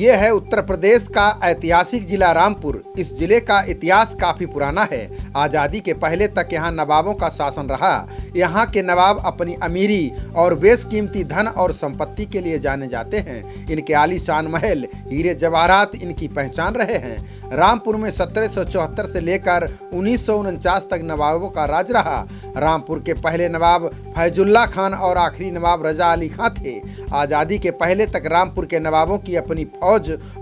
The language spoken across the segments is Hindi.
ये है उत्तर प्रदेश का ऐतिहासिक जिला रामपुर। इस जिले का इतिहास काफी पुराना है। आजादी के पहले तक यहाँ नवाबों का शासन रहा। यहाँ के नवाब अपनी अमीरी और बेशकीमती धन और संपत्ति के लिए जाने जाते हैं। इनके आलीशान महल, हीरे जवाहरात इनकी पहचान रहे हैं। रामपुर में 1774 से लेकर 1949 तक नवाबों का राज रहा। रामपुर के पहले नवाब फैजुल्ला खान और आखिरी नवाब रजा अली खां थे। आज़ादी के पहले तक रामपुर के नवाबों की अपनी फौज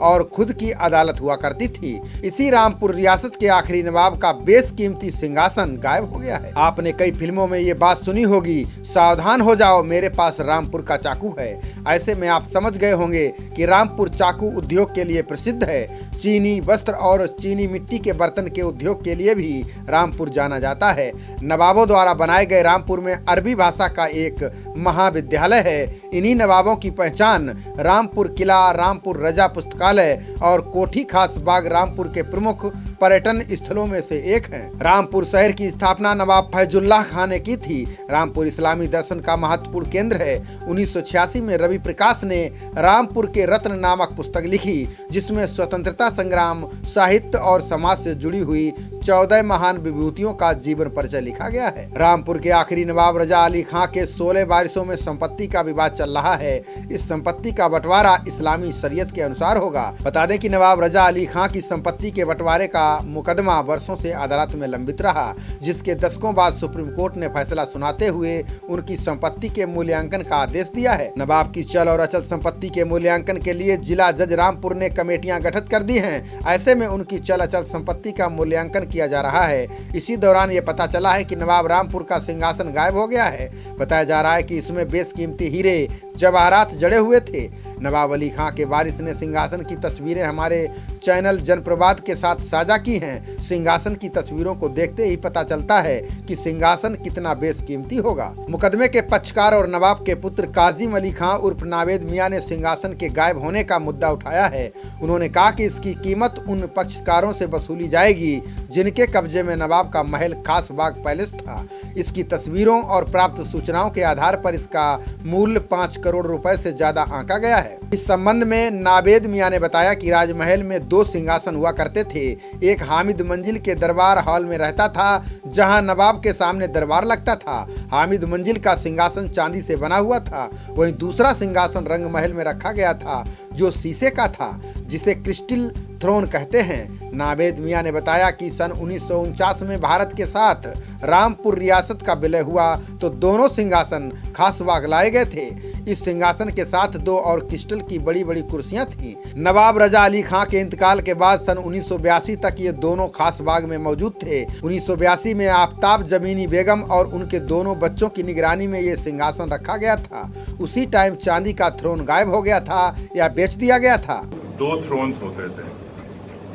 और खुद की अदालत हुआ करती थी। इसी रामपुर रियासत के आखिरी नवाब का बेशकीमती सिंहासन गायब हो गया है। आपने कई फिल्मों में ये बात सुनी होगी, सावधान हो जाओ मेरे पास रामपुर का चाकू है। ऐसे में आप समझ गए होंगे कि रामपुर चाकू उद्योग के लिए प्रसिद्ध है। चीनी वस्त्र और चीनी मिट्टी के बर्तन के उद्योग के लिए भी रामपुर जाना जाता है। नवाबों द्वारा बनाए गए रामपुर में अरबी भाषा का एक महाविद्यालय है। इन्हीं नवाबों की पहचान रामपुर किला, रामपुर रजा पुस्तकालय और कोठी खास बाग रामपुर के प्रमुख पर्यटन स्थलों में से एक है। रामपुर शहर की स्थापना नवाब फैजुल्लाह खान ने की थी। रामपुर इस्लामी दर्शन का महत्वपूर्ण केंद्र है। 1986 में रवि प्रकाश ने रामपुर के रत्न नामक पुस्तक लिखी, जिसमें स्वतंत्रता संग्राम, साहित्य और समाज से जुड़ी हुई 14 महान विभूतियों का जीवन परिचय लिखा गया है। रामपुर के आखिरी नवाब रजा अली खां के 16 वारिसों में संपत्ति का विवाद चल रहा है। इस संपत्ति का बंटवारा इस्लामी शरीयत के अनुसार होगा। बता दें कि नवाब रजा अली खां की संपत्ति के बंटवारे का मुकदमा वर्षों से अदालत में लंबित रहा, जिसके दशकों बाद सुप्रीम कोर्ट ने फैसला सुनाते हुए उनकी संपत्ति के मूल्यांकन का आदेश दिया है। नवाब की चल और अचल संपत्ति के मूल्यांकन के लिए जिला जज रामपुर ने कमेटियां गठित कर दी हैं। ऐसे में उनकी चल अचल संपत्ति का मूल्यांकन किया जा रहा है। इसी दौरान ये पता चला है कि नवाब रामपुर का सिंहासन गायब हो गया है। बताया जा रहा है कि इसमें बेशकीमती हीरे जवाहरात जड़े हुए थे। नवाब अली खां के वारिस ने सिंहासन की तस्वीरें हमारे चैनल जनप्रवाद के साथ साझा की हैं। सिंहासन की तस्वीरों को देखते ही पता चलता है कि सिंहासन कितना बेशकीमती होगा। मुकदमे के पक्षकार और नवाब के पुत्र काजिम अली खां उर्फ नावेद मियां ने सिंहासन के गायब होने का मुद्दा उठाया है। उन्होंने कहा कि इसकी कीमत उन पक्षकारों से वसूली जाएगी जिनके कब्जे में नवाब का महल खास बाग पैलेस था। इसकी तस्वीरों और प्राप्त सूचनाओं के आधार पर इसका मूल्य 5 करोड़ रुपए से ज्यादा आंका गया है। इस संबंध में नावेद मियां ने बताया कि राजमहल में 2 सिंहासन हुआ करते थे। एक हामिद मंजिल के दरबार हॉल में रहता था, जहां नवाब के सामने दरबार लगता था। हामिद मंजिल का सिंहासन चांदी से बना हुआ था। वहीं दूसरा सिंहासन रंगमहल में रखा गया था, जो शीशे का था, जिसे क्रिस्टल थ्रोन कहते हैं। नावेद मियां ने बताया कि सन 1949 में भारत के साथ रामपुर रियासत का विलय हुआ तो दोनों सिंहासन खासबाग लाए गए थे। इस सिंहासन के साथ 2 और क्रिस्टल की बड़ी बड़ी कुर्सियां थीं। नवाब रजा अली खां के इंतकाल के बाद सन 1982 तक ये दोनों खासबाग में मौजूद थे। 1982 में आफ्ताब जमीनी बेगम और उनके दोनों बच्चों की निगरानी में ये सिंहासन रखा गया था। उसी टाइम चांदी का थ्रोन गायब हो गया था या बेच दिया गया था। 2 थ्रोन्स होते थे।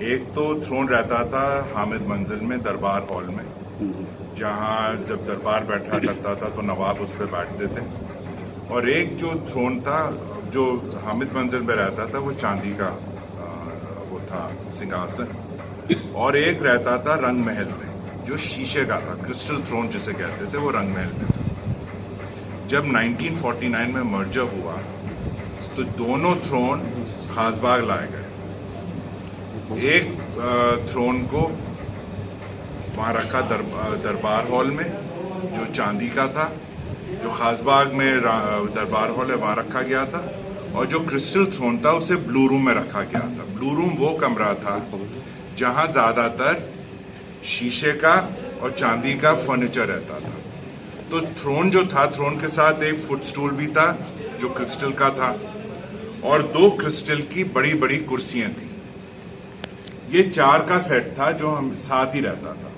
एक तो थ्रोन रहता था हामिद मंजिल में दरबार हॉल में, जहां जब दरबार बैठा करता था तो नवाब उस पर बैठते थे। और एक जो थ्रोन था जो हामिद मंजिल में रहता था वो चांदी का वो था सिंहासन। और एक रहता था रंग महल में जो शीशे का था, क्रिस्टल थ्रोन जिसे कहते थे, वो रंग महल में था। जब 1949 में मर्जर हुआ तो दोनों थ्रोन खासबाग लाए गए। एक थ्रोन को वहां रखा दरबार हॉल में जो चांदी का था, जो खासबाग में दरबार हॉल है वहां रखा गया था। और जो क्रिस्टल थ्रोन था उसे ब्लू रूम में रखा गया था। ब्लू रूम वो कमरा था जहां ज्यादातर शीशे का और चांदी का फर्नीचर रहता था। तो थ्रोन जो था, थ्रोन के साथ एक फुटस्टूल भी था जो क्रिस्टल का था और 2 क्रिस्टल की बड़ी बड़ी कुर्सियां थी। ये 4 का सेट था जो हम साथ ही रहता था।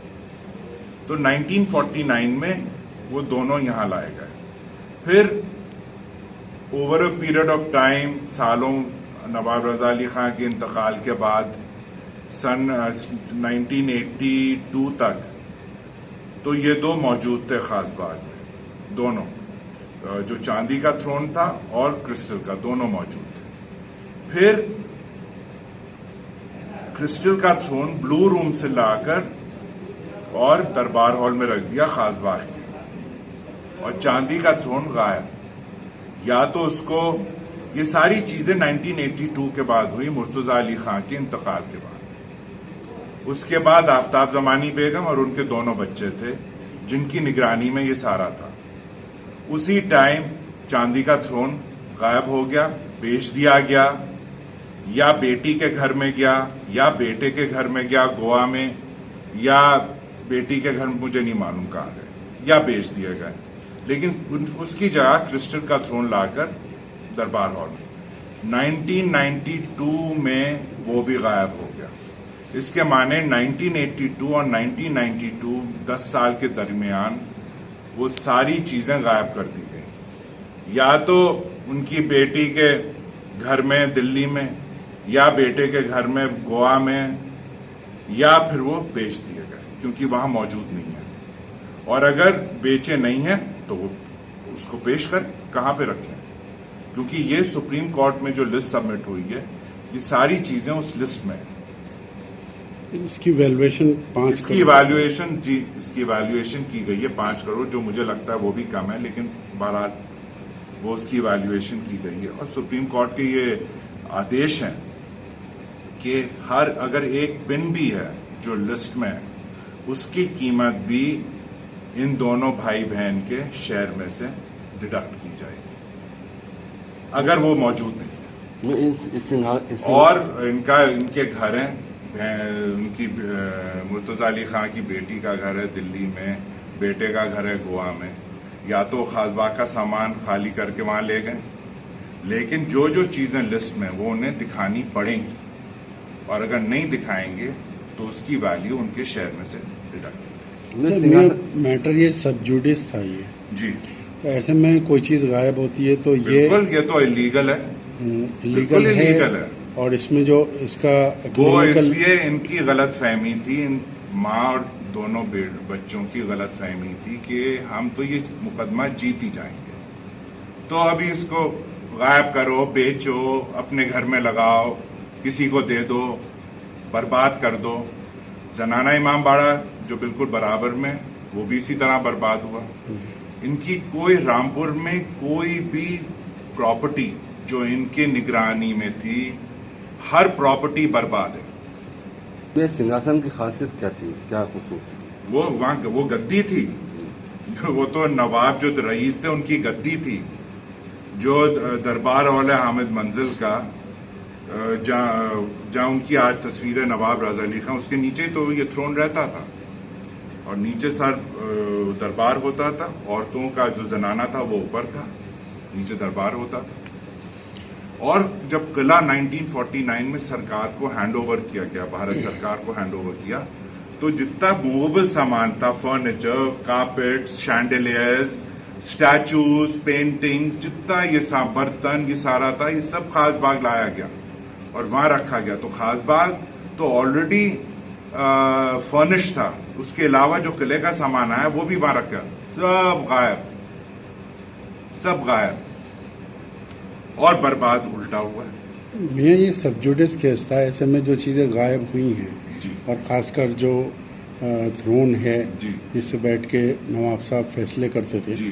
तो 1949 में वो दोनों यहां लाए गए। फिर over a period of time, सालों, नवाब रजा अली खां के इंतकाल के बाद सन 1982 तक तो ये 2 मौजूद थे खासबाग में। दोनों, जो चांदी का थ्रोन था और क्रिस्टल का, दोनों मौजूद थे। फिर क्रिस्टल का थ्रोन ब्लू रूम से लाकर और दरबार हॉल में रख दिया खासबाग के। और चांदी का थ्रोन गायब। या तो उसको ये सारी चीजें 1982 के बाद हुई, मुर्तजा अली खां के इंतकाल के बाद। उसके बाद आफ्ताब जमानी बेगम और उनके दोनों बच्चे थे जिनकी निगरानी में ये सारा था। उसी टाइम चांदी का थ्रोन गायब हो गया, बेच दिया गया, या बेटी के घर में गया या बेटे के घर में गया गोवा में, या बेटी के घर मुझे नहीं मालूम कहाँ गए, या बेच दिए गए। लेकिन उसकी जगह क्रिस्टल का थ्रोन लाकर दरबार हॉल में 1992 में वो भी गायब हो गया। इसके माने 1982 और 1992 10 साल के दरमियान वो सारी चीजें गायब कर दी गई, या तो उनकी बेटी के घर में दिल्ली में, या बेटे के घर में गोवा में, या फिर वो बेच दिए गए क्योंकि वहां मौजूद नहीं है। और अगर बेचे नहीं है तो वो उसको पेश करें, कहां पे रखें, क्योंकि ये सुप्रीम कोर्ट में जो लिस्ट सबमिट हुई है ये सारी चीजें उस लिस्ट में है। इसकी वैल्यूएशन 5 इसकी इवैल्यूएशन इसकी इवैल्यूएशन की गई है 5 करोड़, जो मुझे लगता है वो भी कम है, लेकिन बहरहाल वो उसकी इवैल्यूएशन की गई है। और सुप्रीम कोर्ट के ये आदेश हैं कि हर अगर एक पिन भी है जो लिस्ट में है उसकी कीमत भी इन दोनों भाई बहन के शेयर में से डिडक्ट की जाएगी अगर वो मौजूद नहीं है। और इनके घर हैं, उनकी मुर्तजा अली खां की बेटी का घर है दिल्ली में, बेटे का घर है गोवा में। या तो खासबाग का सामान खाली करके वहां ले गए, लेकिन जो जो चीजें लिस्ट में वो उन्हें दिखानी पड़ेंगी, और अगर नहीं दिखाएंगे तो उसकी वैल्यू उनके शेयर में से डिडक्ट। मैटर ये सब जुडिस था ये जी, तो ऐसे में कोई चीज गायब होती है तो ये तो इलीगल है, इलीगल है। और इसमें जो इसका वो इसलिए इनकी गलत फहमी थी, इन माँ और दोनों बच्चों की गलत फहमी थी कि हम तो ये मुकदमा जीत ही जाएंगे, तो अभी इसको गायब करो, बेचो, अपने घर में लगाओ, किसी को दे दो, बर्बाद कर दो। जनाना इमाम बाड़ा जो बिल्कुल बराबर में, वो भी इसी तरह बर्बाद हुआ। इनकी कोई रामपुर में कोई भी प्रॉपर्टी जो इनके निगरानी में थी, हर प्रॉपर्टी बर्बाद है। सिंहासन की खासियत क्या थी, क्या खूबसूरती थी? वो वहां वो गद्दी थी, वो तो नवाब जो रईस थे उनकी गद्दी थी, जो दरबार हॉल है हामिद मंजिल का, जहाँ उनकी आज तस्वीर है नवाब राजा अली खां, उसके नीचे ही तो ये थ्रोन रहता था, और नीचे सर दरबार होता था। औरतों का जो जनाना था वो ऊपर था, नीचे दरबार होता था। और जब किला 1949 में सरकार को हैंडओवर किया गया, भारत सरकार को हैंडओवर किया, तो जितना मूवेबल सामान था, furniture, carpets, chandeliers, statues, paintings, जितना ये बर्तन, ये सारा था, ये सब खासबाग लाया गया और वहां रखा गया। तो खासबाग तो ऑलरेडी फर्निश था, उसके अलावा जो किले का सामान आया वो भी वहां रखा, सब गायब, सब गायब और बर्बाद उल्टा हुआ है। मियां ये सब जुडिस केस था, ऐसे में जो चीज़ें गायब हुई हैं जी, और खासकर जो थ्रोन है जी, जिस पे बैठ के नवाब साहब फैसले करते थे, जी,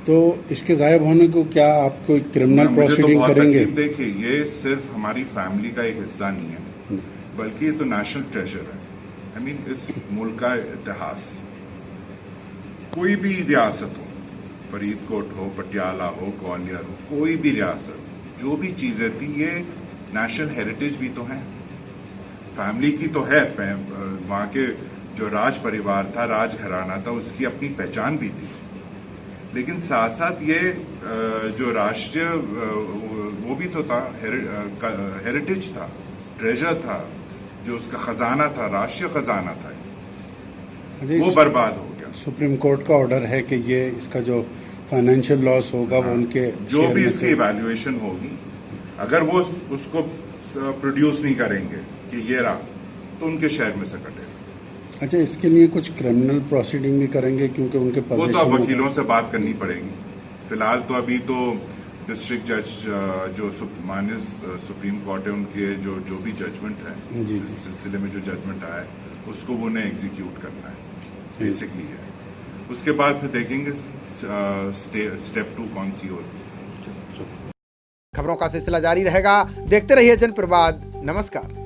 तो इसके गायब होने को क्या आप कोई क्रिमिनल प्रोसीडिंग करेंगे? देखिए, ये सिर्फ हमारी फैमिली का एक हिस्सा नहीं है, बल्कि ये तो नेशनल ट्रेजर है। आई मीन इस मुल्क का इतिहास, कोई भी रियासत हो, फरीदकोट हो, पटियाला हो, ग्वालियर हो, कोई भी रियासत, जो भी चीजें थी ये नेशनल हेरिटेज भी तो है, फैमिली की तो है। वहाँ के जो राज परिवार था, राज घराना था, उसकी अपनी पहचान भी थी। लेकिन साथ साथ ये जो राष्ट्रीय वो भी तो था, हेरिटेज था, ट्रेजर था, जो उसका खजाना था, राष्ट्रीय खजाना था, वो बर्बाद हो गया। सुप्रीम कोर्ट का ऑर्डर है कि ये इसका जो फाइनेंशियल लॉस होगा वो उनके जो भी इसकी इवैल्यूएशन होगी, अगर वो उसको प्रोड्यूस नहीं करेंगे कि ये रहा, तो उनके शेयर में से कटेगा। अच्छा, इसके लिए कुछ क्रिमिनल प्रोसीडिंग भी करेंगे क्योंकि उनके वो तो अब वकीलों से बात करनी पड़ेगी। फिलहाल तो अभी तो डिस्ट्रिक्ट जज जो माननीय सुप्रीम कोर्ट है, उनके जो भी जजमेंट है, इस सिलसिले में जो जजमेंट आया है उसको वो उन्हें एग्जीक्यूट करना है, बेसिकली है। उसके बाद फिर देखेंगे स्टेप 2 कौन सी होती है। खबरों का सिलसिला जारी रहेगा। देखते रहिए जनप्रवाद। नमस्कार।